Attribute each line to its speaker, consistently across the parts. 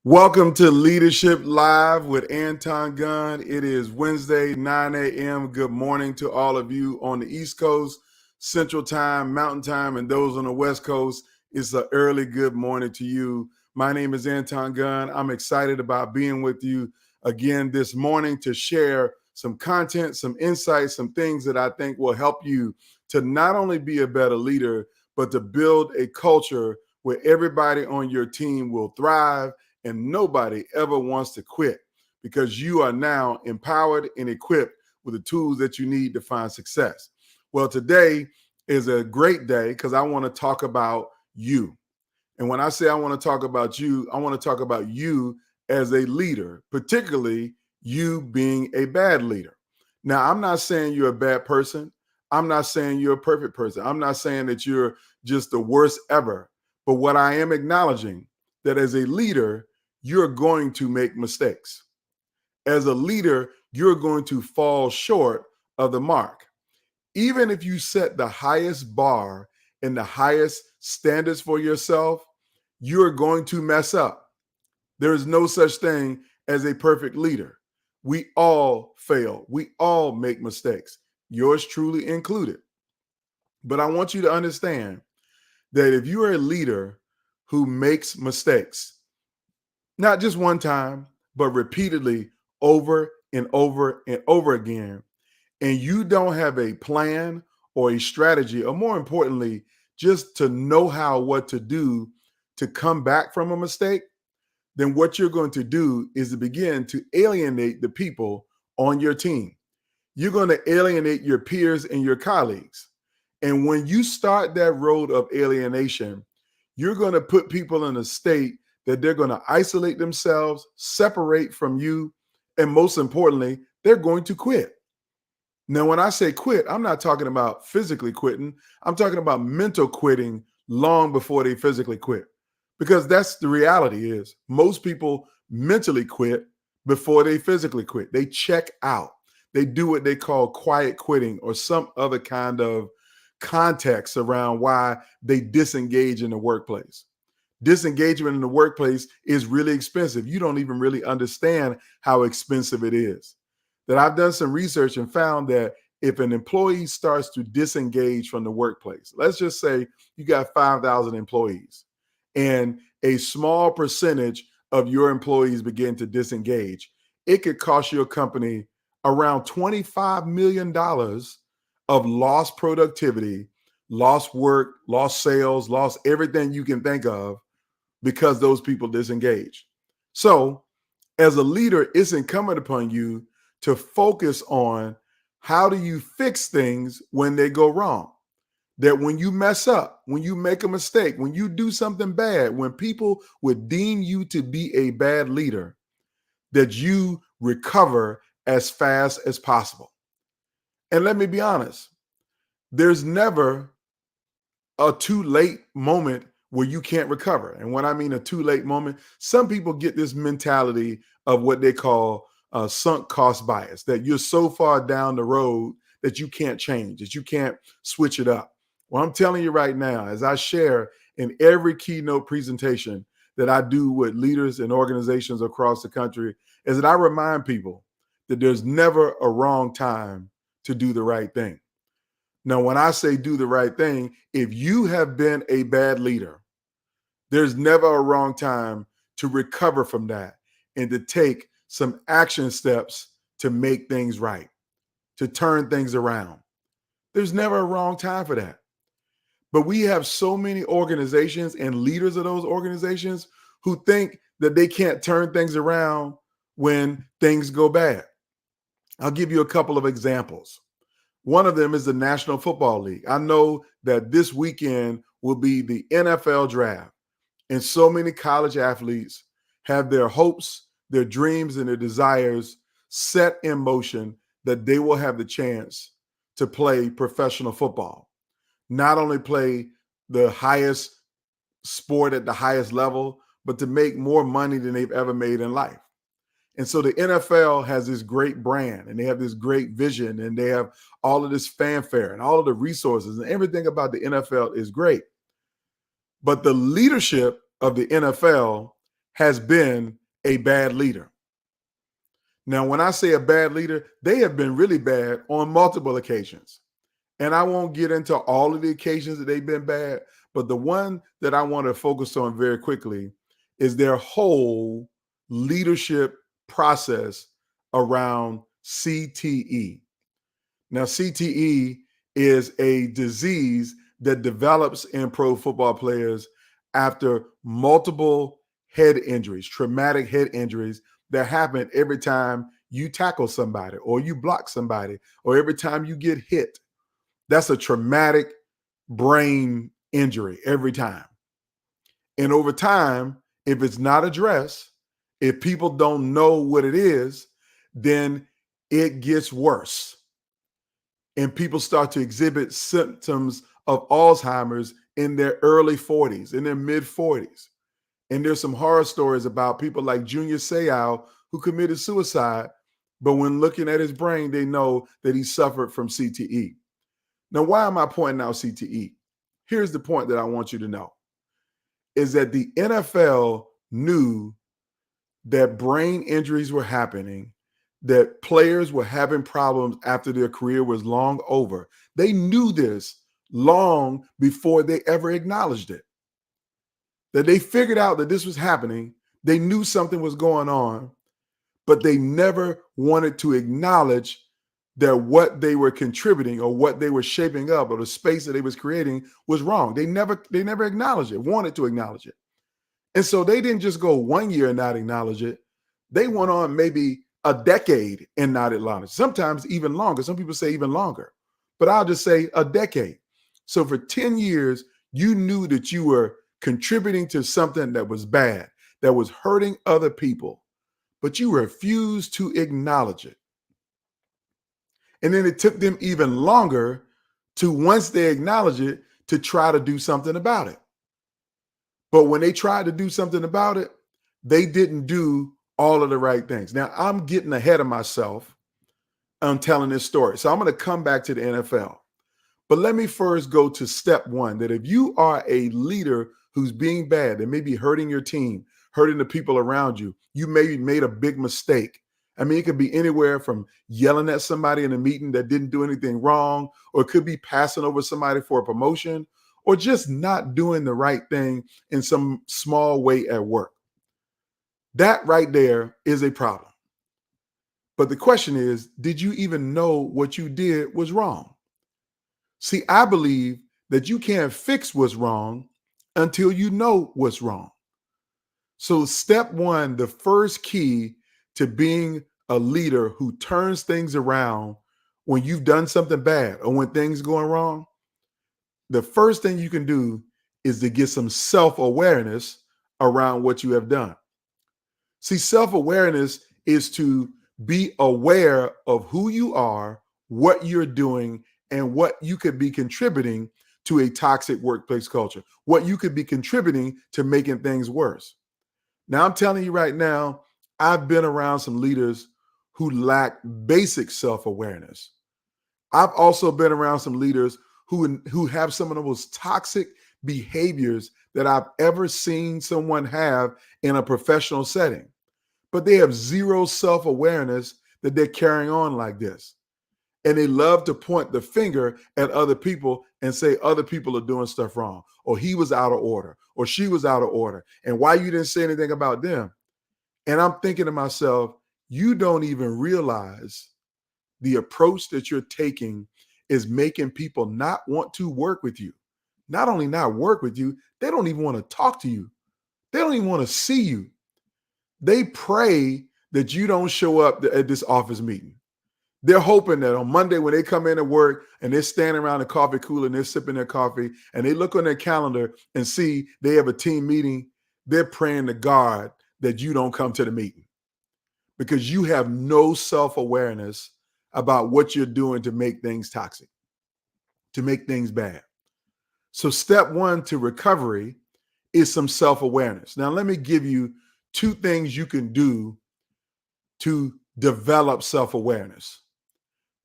Speaker 1: Welcome to Leadership Live with Anton Gunn. It is Wednesday, 9 a.m. Good morning to all of you on the East Coast, Central Time, Mountain Time, and those on the West Coast. It's an early good morning to you. My name is Anton Gunn. I'm excited about being with you again this morning to share some content, some insights, some things that I think will help you to not only be a better leader, but to build a culture where everybody on your team will thrive and nobody ever wants to quit, because you are now empowered and equipped with the tools that you need to find success. Well, today is a great day because I want to talk about you. And when I say I want to talk about you, I want to talk about you as a leader, particularly you being a bad leader. Now, I'm not saying you're a bad person. I'm not saying you're a perfect person. I'm not saying that you're just the worst ever. But what I am acknowledging that as a leader, you're going to make mistakes. As a leader, you're going to fall short of the mark. Even if you set the highest bar and the highest standards for yourself, you're going to mess up. There is no such thing as a perfect leader. We all fail. We all make mistakes, yours truly included. But I want you to understand that if you are a leader who makes mistakes, not just one time, but repeatedly over and over and over again, and you don't have a plan or a strategy, or more importantly, just to know what to do to come back from a mistake, then what you're going to do is to begin to alienate the people on your team. You're going to alienate your peers and your colleagues. And when you start that road of alienation, you're going to put people in a state that they're going to isolate themselves, separate from you, and most importantly, they're going to quit. Now, when I say quit, I'm not talking about physically quitting. I'm talking about mental quitting long before they physically quit, because that's the reality is most people mentally quit before they physically quit. They check out. They do what they call quiet quitting or some other kind of context around why they disengage in the workplace. Disengagement in the workplace is really expensive. You don't even really understand how expensive it is. That I've done some research and found that if an employee starts to disengage from the workplace, let's just say you got 5,000 employees and a small percentage of your employees begin to disengage, it could cost your company around $25 million of lost productivity, lost work, lost sales, lost everything you can think of, because those people disengage. So as a leader, it's incumbent upon you to focus on how do you fix things when they go wrong. That when you mess up, when you make a mistake, when you do something bad, when people would deem you to be a bad leader, that you recover as fast as possible. And let me be honest, there's never a too late moment where you can't recover. And when I mean a too late moment, some people get this mentality of what they call sunk cost bias, that you're so far down the road that you can't change, that you can't switch it up. Well, I'm telling you right now, as I share in every keynote presentation that I do with leaders and organizations across the country, is that I remind people that there's never a wrong time to do the right thing. Now, when I say do the right thing, if you have been a bad leader, there's never a wrong time to recover from that and to take some action steps to make things right, to turn things around. There's never a wrong time for that. But we have so many organizations and leaders of those organizations who think that they can't turn things around when things go bad. I'll give you a couple of examples. One of them is the National Football League. I know that this weekend will be the NFL draft, and so many college athletes have their hopes, their dreams, and their desires set in motion that they will have the chance to play professional football. Not only play the highest sport at the highest level, but to make more money than they've ever made in life. And so the NFL has this great brand and they have this great vision and they have all of this fanfare and all of the resources and everything about the NFL is great. But the leadership of the NFL has been a bad leader. Now, when I say a bad leader, they have been really bad on multiple occasions. And I won't get into all of the occasions that they've been bad, but the one that I want to focus on very quickly is their whole leadership process around CTE. Now, CTE is a disease that develops in pro football players after multiple head injuries, traumatic head injuries that happen every time you tackle somebody or you block somebody or every time you get hit. That's a traumatic brain injury every time. And over time, if it's not addressed, if people don't know what it is, then it gets worse. And people start to exhibit symptoms of Alzheimer's in their early 40s, in their mid 40s. And there's some horror stories about people like Junior Seau who committed suicide, but when looking at his brain, they know that he suffered from CTE. Now, why am I pointing out CTE? Here's the point that I want you to know, is that the NFL knew that brain injuries were happening, that players were having problems after their career was long over. They knew this long before they ever acknowledged it. That they figured out that this was happening. They knew something was going on, but they never wanted to acknowledge that what they were contributing or what they were shaping up or the space that they was creating was wrong. They never acknowledged it, wanted to acknowledge it. And so they didn't just go 1 year and not acknowledge it. They went on maybe a decade and not acknowledge it. Sometimes even longer. Some people say even longer, but I'll just say a decade. So for 10 years, you knew that you were contributing to something that was bad, that was hurting other people, but you refused to acknowledge it. And then it took them even longer to, once they acknowledge it, to try to do something about it. But when they tried to do something about it, they didn't do all of the right things. Now, I'm getting ahead of myself. I'm telling this story. So I'm going to come back to the NFL. But let me first go to step one, that if you are a leader who's being bad, that may be hurting your team, hurting the people around you, you maybe made a big mistake. I mean, it could be anywhere from yelling at somebody in a meeting that didn't do anything wrong, or it could be passing over somebody for a promotion, or just not doing the right thing in some small way at work. That right there is a problem. But the question is, did you even know what you did was wrong? See, I believe that you can't fix what's wrong until you know what's wrong. So step one, the first key to being a leader who turns things around when you've done something bad or when things are going wrong, the first thing you can do is to get some self-awareness around what you have done. See, self-awareness is to be aware of who you are, what you're doing, and what you could be contributing to a toxic workplace culture, what you could be contributing to making things worse. Now, I'm telling you right now, I've been around some leaders who lack basic self-awareness. I've also been around some leaders who have some of the most toxic behaviors that I've ever seen someone have in a professional setting. But they have zero self-awareness that they're carrying on like this. And they love to point the finger at other people and say other people are doing stuff wrong, or he was out of order, or she was out of order, and why you didn't say anything about them. And I'm thinking to myself, you don't even realize the approach that you're taking is making people not want to work with you. Not only not work with you, they don't even want to talk to you. They don't even want to see you. They pray that you don't show up at this office meeting. They're hoping that on Monday when they come in to work and they're standing around the coffee cooler and they're sipping their coffee and they look on their calendar and see they have a team meeting, they're praying to God that you don't come to the meeting because you have no self-awareness about what you're doing to make things toxic, to make things bad. So step one to recovery is some self-awareness. Now, let me give you two things you can do to develop self-awareness.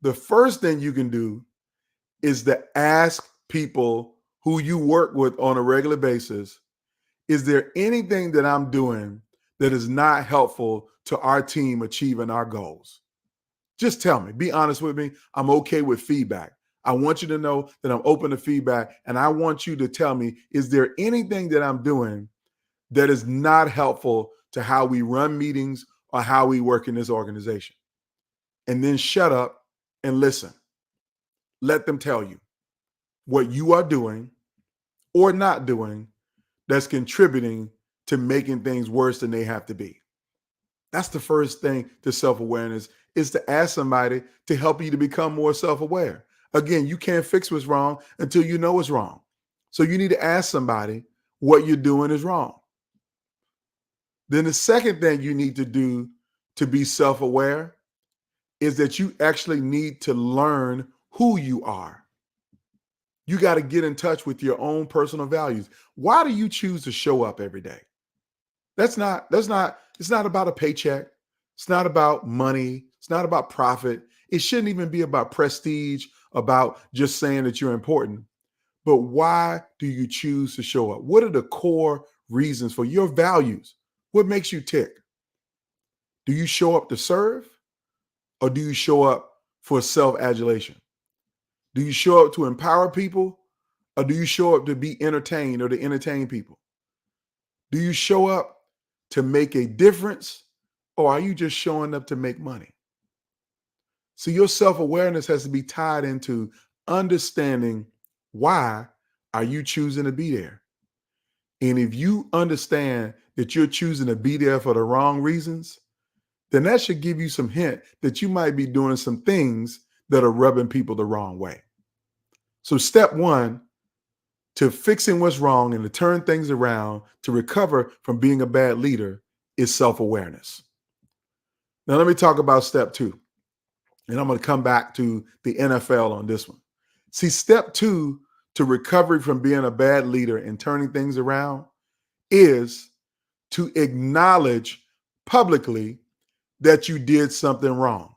Speaker 1: The first thing you can do is to ask people who you work with on a regular basis, is there anything that I'm doing that is not helpful to our team achieving our goals? Just tell me, be honest with me. I'm okay with feedback. I want you to know that I'm open to feedback, and I want you to tell me, is there anything that I'm doing that is not helpful to how we run meetings or how we work in this organization? And then shut up and listen. Let them tell you what you are doing or not doing that's contributing to making things worse than they have to be. That's the first thing to self-awareness, is to ask somebody to help you to become more self-aware. Again, you can't fix what's wrong until you know what's wrong. So you need to ask somebody what you're doing is wrong. Then the second thing you need to do to be self-aware is that you actually need to learn who you are. You got to get in touch with your own personal values. Why do you choose to show up every day? It's not about a paycheck. It's not about money. It's not about profit. It shouldn't even be about prestige, about just saying that you're important. But why do you choose to show up? What are the core reasons for your values? What makes you tick? Do you show up to serve, or do you show up for self-adulation? Do you show up to empower people, or do you show up to be entertained or to entertain people? Do you show up to make a difference, or are you just showing up to make money? So your self-awareness has to be tied into understanding why are you choosing to be there. And if you understand that you're choosing to be there for the wrong reasons, then that should give you some hint that you might be doing some things that are rubbing people the wrong way. So step one to fixing what's wrong and to turn things around to recover from being a bad leader is self-awareness. Now let me talk about step two. And I'm going to come back to the NFL on this one. See, step two to recovery from being a bad leader and turning things around is to acknowledge publicly that you did something wrong.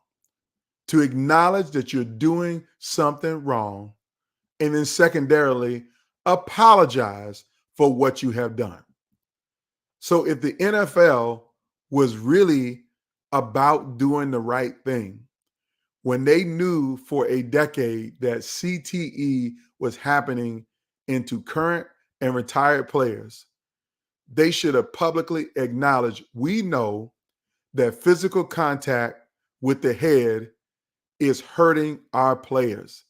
Speaker 1: To acknowledge that you're doing something wrong. And then secondarily, apologize for what you have done. So if the NFL was really about doing the right thing, when they knew for a decade that CTE was happening into current and retired players, they should have publicly acknowledged, we know that physical contact with the head is hurting our players.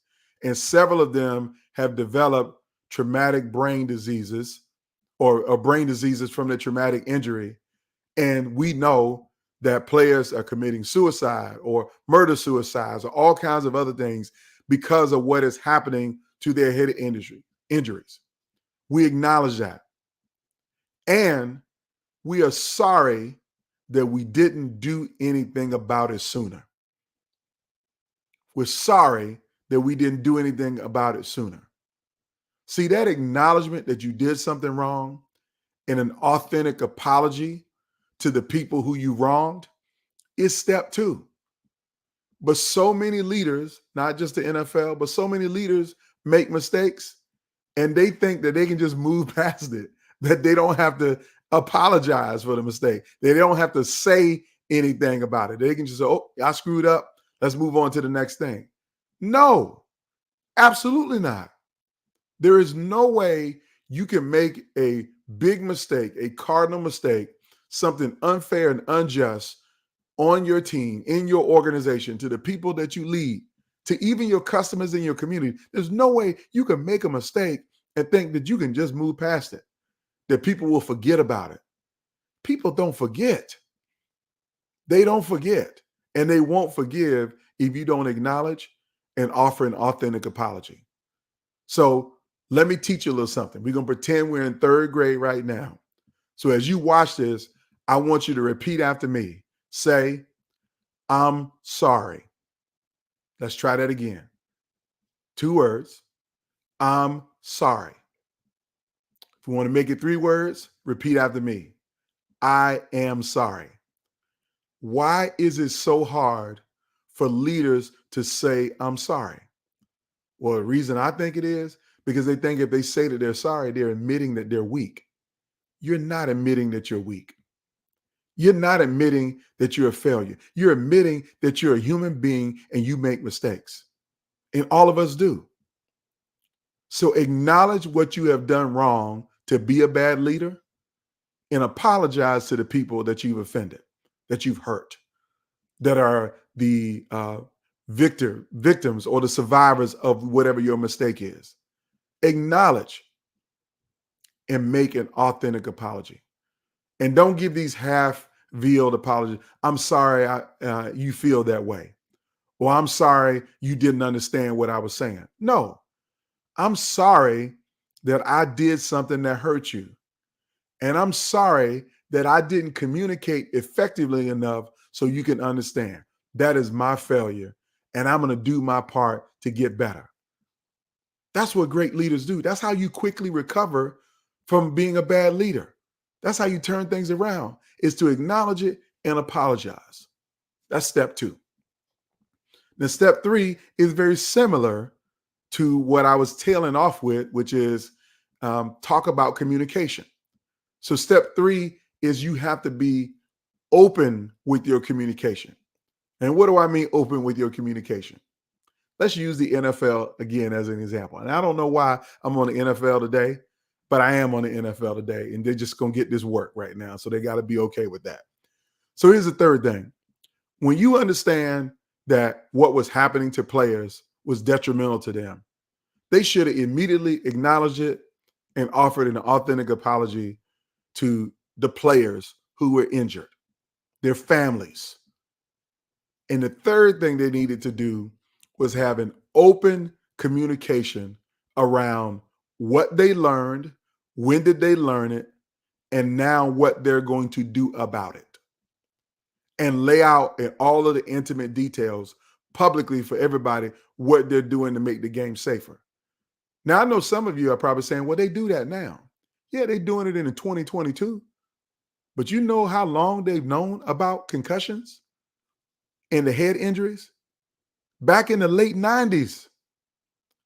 Speaker 1: And several of them have developed traumatic brain diseases or brain diseases from the traumatic injury. And we know that players are committing suicide or murder suicides or all kinds of other things because of what is happening to their head injuries. We acknowledge that. And we are sorry that we didn't do anything about it sooner. We're sorry that we didn't do anything about it sooner. See, that acknowledgement that you did something wrong and an authentic apology to the people who you wronged is step two. But so many leaders, not just the NFL, but so many leaders make mistakes and they think that they can just move past it, that they don't have to apologize for the mistake. They don't have to say anything about it. They can just say, oh, I screwed up. Let's move on to the next thing. No, absolutely not. There is no way you can make a big mistake, a cardinal mistake, something unfair and unjust on your team, in your organization, to the people that you lead, to even your customers in your community. There's no way you can make a mistake and think that you can just move past it, that people will forget about it. People don't forget. They don't forget, and they won't forgive if you don't acknowledge and offer an authentic apology. So let me teach you a little something. We're going to pretend we're in third grade right now. So as you watch this, I want you to repeat after me. Say, I'm sorry. Let's try that again. 2 words. I'm sorry. If you want to make it 3 words, repeat after me. I am sorry. Why is it so hard for leaders to say, I'm sorry? Well, the reason I think it is because they think if they say that they're sorry, they're admitting that they're weak. You're not admitting that you're weak. You're not admitting that you're a failure. You're admitting that you're a human being and you make mistakes. And all of us do. So acknowledge what you have done wrong to be a bad leader and apologize to the people that you've offended, that you've hurt, that are the victims or the survivors of whatever your mistake is. Acknowledge and make an authentic apology. And don't give these half-veiled apologies. I'm sorry you feel that way. Or I'm sorry you didn't understand what I was saying. No, I'm sorry that I did something that hurt you. And I'm sorry that I didn't communicate effectively enough so you can understand. That is my failure. And I'm going to do my part to get better. That's what great leaders do. That's how you quickly recover from being a bad leader. That's how you turn things around, is to acknowledge it and apologize. That's step 2. Now, step 3 is very similar to what I was tailing off with, which is talk about communication. So step 3 is you have to be open with your communication. And what do I mean open with your communication? Let's use the NFL again as an example. And I don't know why I'm on the NFL today, but I am on the NFL today. And they're just going to get this work right now. So they got to be okay with that. So here's the third thing. When you understand that what was happening to players was detrimental to them, they should have immediately acknowledged it and offered an authentic apology to the players who were injured, their families. And the third thing they needed to do was have an open communication around what they learned, when did they learn it, and now what they're going to do about it. And lay out in all of the intimate details publicly for everybody what they're doing to make the game safer. Now, I know some of you are probably saying, well, they do that now. Yeah, they're doing it in 2022. But you know how long they've known about concussions and the head injuries? Back in the late 90s.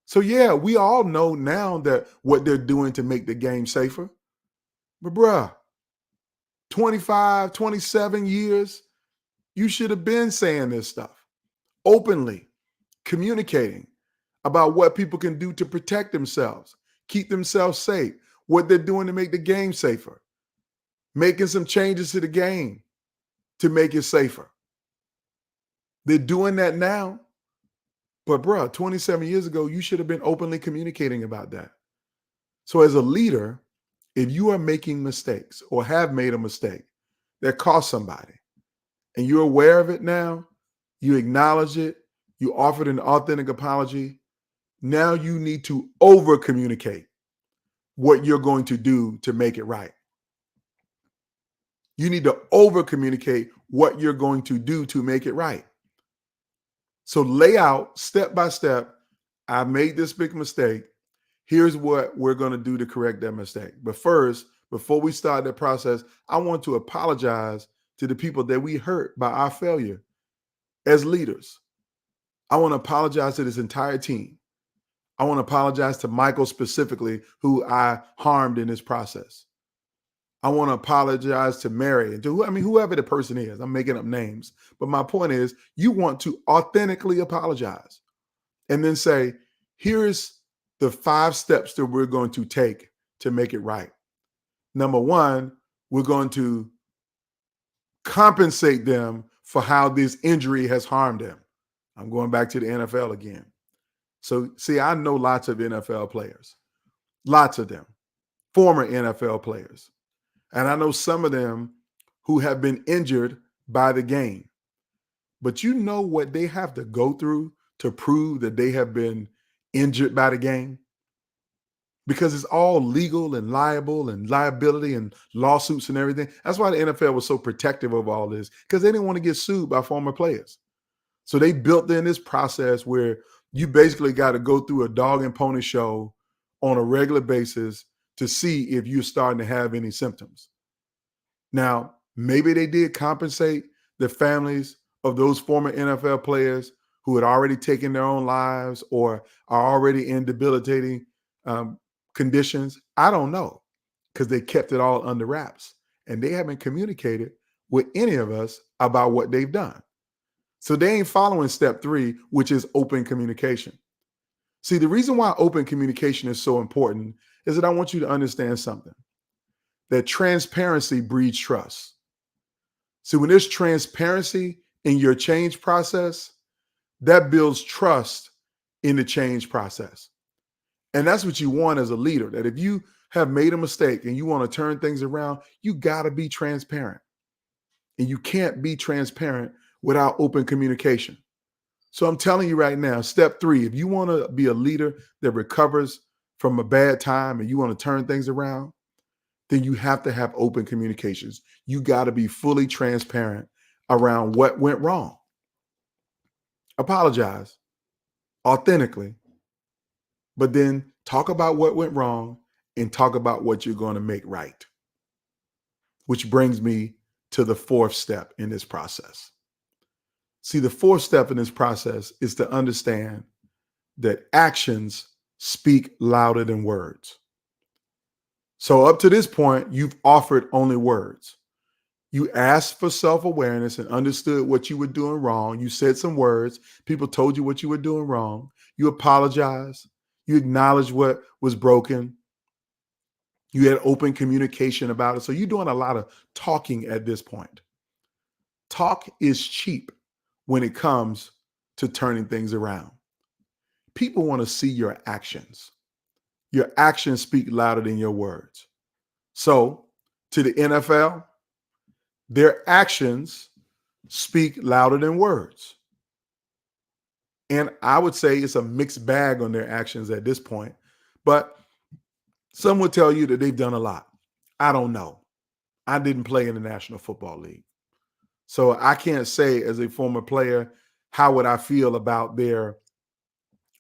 Speaker 1: So yeah, we all know now that what they're doing to make the game safer. But bruh, 25, 27 years, you should have been saying this stuff openly, communicating about what people can do to protect themselves, keep themselves safe, what they're doing to make the game safer, making some changes to the game to make it safer. They're doing that now. But bruh, 27 years ago, you should have been openly communicating about that. So as a leader, if you are making mistakes or have made a mistake that cost somebody and you're aware of it now, you acknowledge it, you offered an authentic apology, now you need to over communicate what you're going to do to make it right. You need to over communicate what you're going to do to make it right. So lay out step by step, I made this big mistake. Here's what we're going to do to correct that mistake. But first, before we start that process, I want to apologize to the people that we hurt by our failure as leaders. I want to apologize to this entire team. I want to apologize to Michael specifically, who I harmed in this process. I want to apologize to Mary and to whoever the person is. I'm making up names. But my point is, you want to authentically apologize and then say, here's the 5 steps that we're going to take to make it right. Number 1, we're going to compensate them for how this injury has harmed them. I'm going back to the NFL again. So see, I know lots of NFL players, lots of them, former NFL players. And I know some of them who have been injured by the game. But you know what they have to go through to prove that they have been injured by the game? Because it's all legal and liable and liability and lawsuits and everything. That's why the NFL was so protective of all this, because they didn't want to get sued by former players. So they built in this process where you basically got to go through a dog and pony show on a regular basis to see if you're starting to have any symptoms. Now, maybe they did compensate the families of those former NFL players who had already taken their own lives or are already in debilitating um, conditions. I don't know, because they kept it all under wraps and they haven't communicated with any of us about what they've done. So they ain't following step 3, which is open communication. See, the reason why open communication is so important is that I want you to understand something, that transparency breeds trust. See, when there's transparency in your change process, that builds trust in the change process. And that's what you want as a leader, that if you have made a mistake and you want to turn things around, you got to be transparent. And you can't be transparent without open communication. So I'm telling you right now, step 3, if you want to be a leader that recovers from a bad time and you want to turn things around, then you have to have open communications. You got to be fully transparent around what went wrong. Apologize authentically, but then talk about what went wrong and talk about what you're going to make right. Which brings me to the 4th step in this process. See, the 4th step in this process is to understand that actions speak louder than words. So up to this point, you've offered only words. You asked for self-awareness and understood what you were doing wrong. You said some words. People told you what you were doing wrong. You apologized. You acknowledged what was broken. You had open communication about it. So you're doing a lot of talking at this point. Talk is cheap when it comes to turning things around. People want to see your actions. Your actions speak louder than your words. So to the NFL, their actions speak louder than words. And I would say it's a mixed bag on their actions at this point. But some would tell you that they've done a lot. I don't know. I didn't play in the National Football League. So I can't say as a former player, how would I feel about their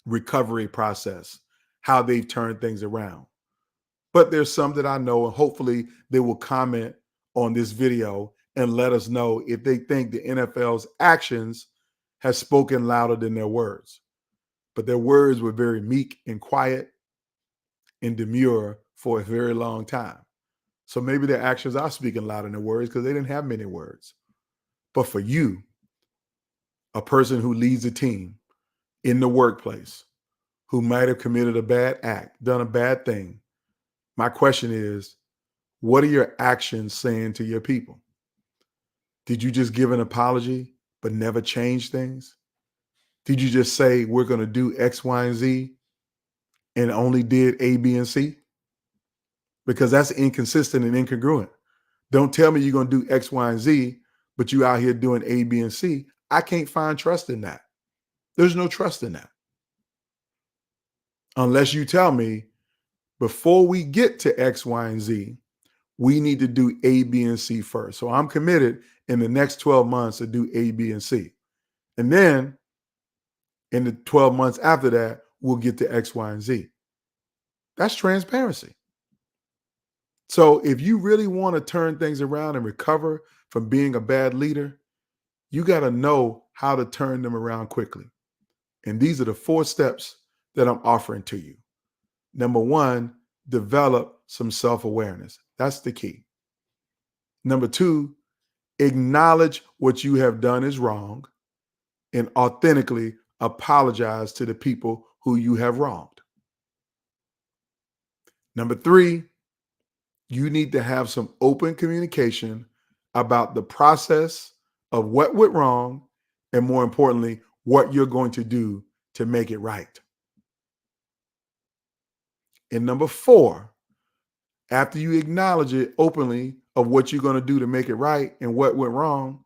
Speaker 1: recovery process, how they've turned things around. But there's some that I know, and hopefully they will comment on this video and let us know if they think the NFL's actions have spoken louder than their words. But their words were very meek and quiet and demure for a very long time. So maybe their actions are speaking louder than their words because they didn't have many words. But for you, a person who leads a team in the workplace, who might have committed a bad act, done a bad thing, my question is, what are your actions saying to your people? Did you just give an apology but never change things? Did you just say, we're going to do X, Y, and Z and only did A, B, and C? Because that's inconsistent and incongruent. Don't tell me you're going to do X, Y, and Z, but you out here doing A, B, and C. I can't find trust in that. There's no trust in that. Unless you tell me, before we get to X, Y, and Z, we need to do A, B, and C first. So I'm committed in the next 12 months to do A, B, and C. And then in the 12 months after that, we'll get to X, Y, and Z. That's transparency. So if you really want to turn things around and recover from being a bad leader, you got to know how to turn them around quickly. And these are the 4 steps that I'm offering to you. Number 1, develop some self-awareness. That's the key. Number 2, acknowledge what you have done is wrong and authentically apologize to the people who you have wronged. Number 3, you need to have some open communication about the process of what went wrong and, more importantly, what you're going to do to make it right. And number 4, after you acknowledge it openly of what you're going to do to make it right and what went wrong,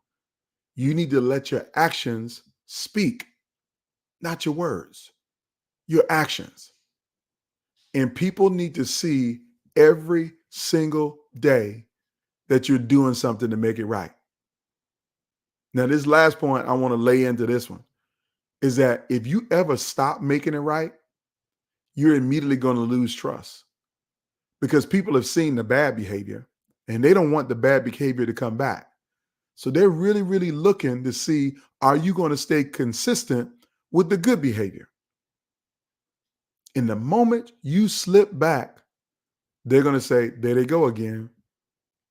Speaker 1: You need to let your actions speak, not your words, your actions. And people need to see every single day that you're doing something to make it right. Now, this last point I want to lay into this one is that if you ever stop making it right, you're immediately going to lose trust because people have seen the bad behavior and they don't want the bad behavior to come back. So they're really, really looking to see, are you going to stay consistent with the good behavior? In the moment you slip back, they're going to say, there they go again,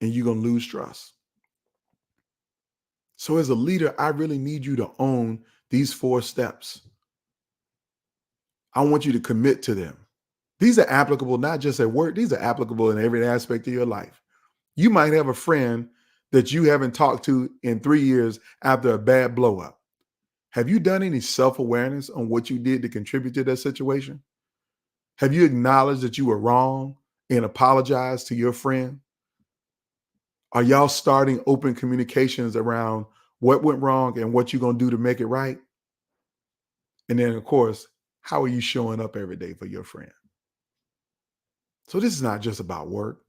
Speaker 1: and you're going to lose trust. So as a leader, I really need you to own these 4 steps. I want you to commit to them. These are applicable not just at work, these are applicable in every aspect of your life. You might have a friend that you haven't talked to in 3 years after a bad blow up. Have you done any self-awareness on what you did to contribute to that situation? Have you acknowledged that you were wrong and apologized to your friend? Are y'all starting open communications around what went wrong and what you're going to do to make it right? And then, of course, how are you showing up every day for your friend? So this is not just about work.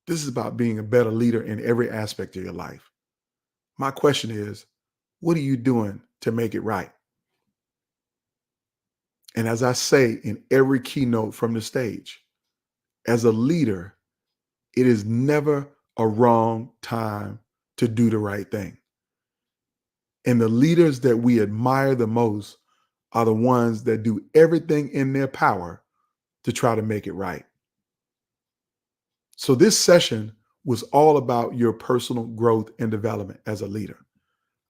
Speaker 1: This is about being a better leader in every aspect of your life. My question is, what are you doing to make it right? And as I say in every keynote from the stage, as a leader, it is never a wrong time to do the right thing. And the leaders that we admire the most are the ones that do everything in their power to try to make it right. So this session was all about your personal growth and development as a leader.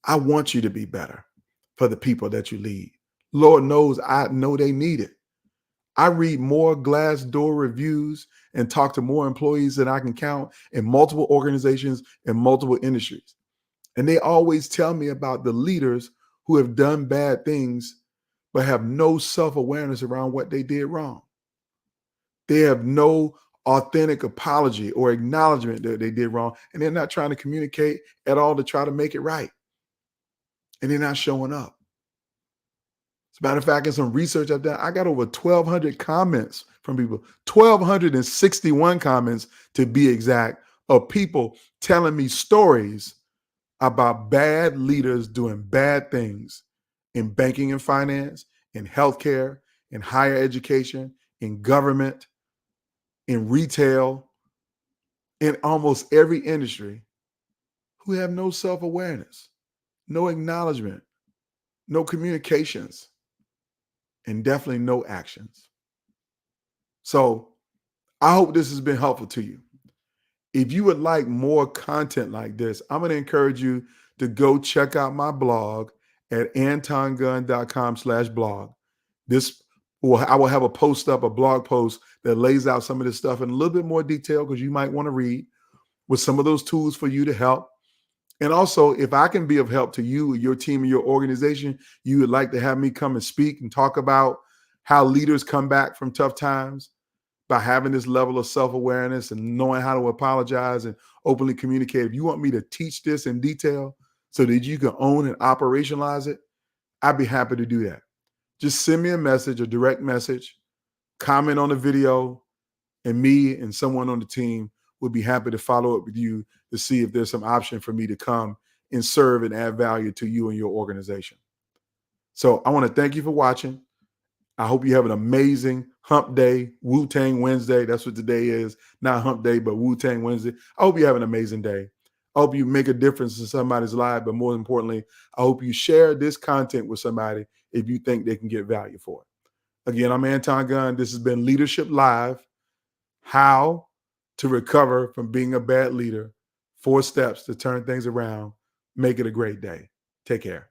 Speaker 1: I want you to be better for the people that you lead. Lord knows I know they need it. I read more Glassdoor reviews and talk to more employees than I can count in multiple organizations and multiple industries. And they always tell me about the leaders who have done bad things, but have no self-awareness around what they did wrong. They have no authentic apology or acknowledgement that they did wrong. And they're not trying to communicate at all to try to make it right. And they're not showing up. As a matter of fact, in some research I've done, I got over 1,200 comments from people, 1,261 comments to be exact, of people telling me stories about bad leaders doing bad things in banking and finance, in healthcare, in higher education, in government, in retail, in almost every industry, who have no self-awareness, no acknowledgement, no communications, and definitely no actions. So I hope this has been helpful to you. If you would like more content like this, I'm going to encourage you to go check out my blog at antongunn.com/blog. I will have a blog post that lays out some of this stuff in a little bit more detail because you might want to read, with some of those tools for you to help. And also, if I can be of help to you, your team, and your organization, you would like to have me come and speak and talk about how leaders come back from tough times by having this level of self-awareness and knowing how to apologize and openly communicate. If you want me to teach this in detail so that you can own and operationalize it, I'd be happy to do that. Just send me a message, a direct message, comment on the video, and me and someone on the team would be happy to follow up with you to see if there's some option for me to come and serve and add value to you and your organization. So I want to thank you for watching. I hope you have an amazing hump day, Wu-Tang Wednesday. That's what today is. Not hump day, but Wu-Tang Wednesday. I hope you have an amazing day. I hope you make a difference in somebody's life, but more importantly, I hope you share this content with somebody if you think they can get value for it. Again, I'm Anton Gunn. This has been Leadership Live. How to recover from being a bad leader. 4 steps to turn things around. Make it a great day. Take care.